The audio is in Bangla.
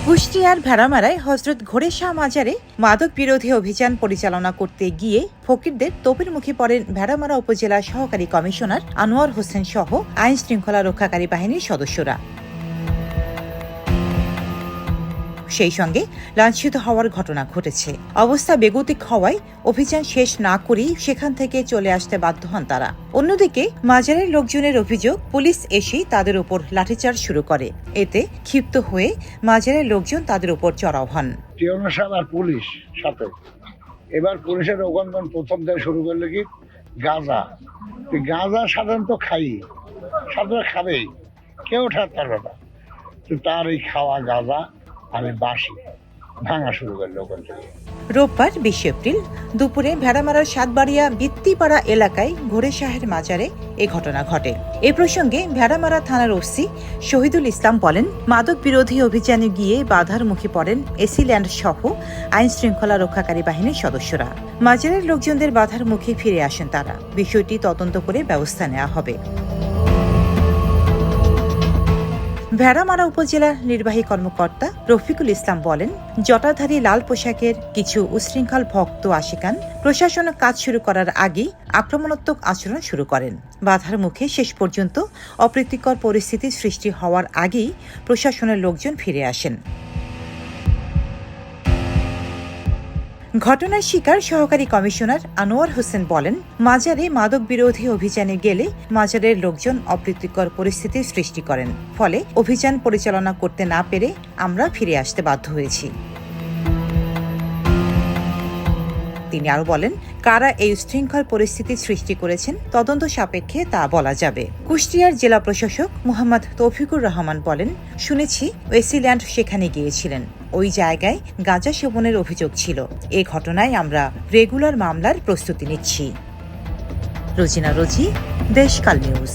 কুষ্টিয়ার ভেড়ামারায় হজরত ঘোড়ে শাহ মাজারে মাদক বিরোধী অভিযান পরিচালনা করতে গিয়ে ফকিরদের তোপের মুখে পড়েন ভেড়ামারা উপজেলা সহকারী কমিশনার আনোয়ার হোসেন সহ আইন শৃঙ্খলা রক্ষাকারী বাহিনীর সদস্যরা। সেই সঙ্গে লাঞ্ছিত হওয়ার ঘটনা ঘটেছে। অবস্থা বেগতিক হওয়ায় অভিযান শেষ না করেই সেখান থেকে চলে আসতে বাধ্য হন তারা। অন্যদিকে মাজারের লোকজনের অভিযোগ, পুলিশ এসেই তাদের উপর লাঠিচার্জ শুরু করে। এতে ক্ষিপ্ত হয়ে মাজারের লোকজন তাদের উপর চড়াও হন। আর পুলিশ সাথে এবার পুলিশের ওখান প্রথম থেকে শুরু করলে কি গাঁজা সাধারণত সাধারণত খাবেই, কেউ ঠাতে পারবে না। তো তার এই খাওয়া গাঁজা আমি বাসি ভাঙা শুরু করলো ওখান থেকে। রোববার 20 এপ্রিল দুপুরে ভেড়ামারার সাতবাড়িয়া বৃত্তিপাড়া এলাকায় ঘোড়ে শাহের মাজারে এ ঘটনা ঘটে। এ প্রসঙ্গে ভেড়ামারা থানার ওসি শহীদুল ইসলাম বলেন, মাদক বিরোধী অভিযানে গিয়ে বাধার মুখে পড়েন এসিল্যান্ড সহ আইন শৃঙ্খলা রক্ষাকারী বাহিনীর সদস্যরা। মাজারের লোকজনদের বাধার মুখে ফিরে আসেন তারা। বিষয়টি তদন্ত করে ব্যবস্থা নেওয়া হবে। ভেড়ামারা উপজেলার নির্বাহী কর্মকর্তা রফিকুল ইসলাম বলেন, জটাধারী লাল পোশাকের কিছু উশৃঙ্খল ভক্ত আশিকান প্রশাসন কাজ শুরু করার আগেই আক্রমণাত্মক আচরণ শুরু করেন। বাধার মুখে শেষ পর্যন্ত অপ্রীতিকর পরিস্থিতি সৃষ্টি হওয়ার আগেই প্রশাসনের লোকজন ফিরে আসেন। ঘটনার শিকার সহকারী কমিশনার আনোয়ার হোসেন বলেন, মাজারে মাদক বিরোধী অভিযানে গেলে মাজারের লোকজন অপ্রীতিকর পরিস্থিতির সৃষ্টি করেন। ফলে অভিযান পরিচালনা করতে না পেরে আমরা ফিরে আসতে বাধ্য হয়েছি। তিনি আরো বলেন, কারা এই উশৃঙ্খল পরিস্থিতির সৃষ্টি করেছেন তদন্ত সাপেক্ষে তা বলা যাবে। কুষ্টিয়ার জেলা প্রশাসক মোহাম্মদ তৌফিকুর রহমান বলেন, শুনেছি ওয়েসিল্যান্ড সেখানে গিয়েছিলেন। ওই জায়গায় গাঁজা সেবনের অভিযোগ ছিল। এ ঘটনায় আমরা রেগুলার মামলার প্রস্তুতি নিচ্ছি। রোজিনা রোজি, দেশকাল নিউজ।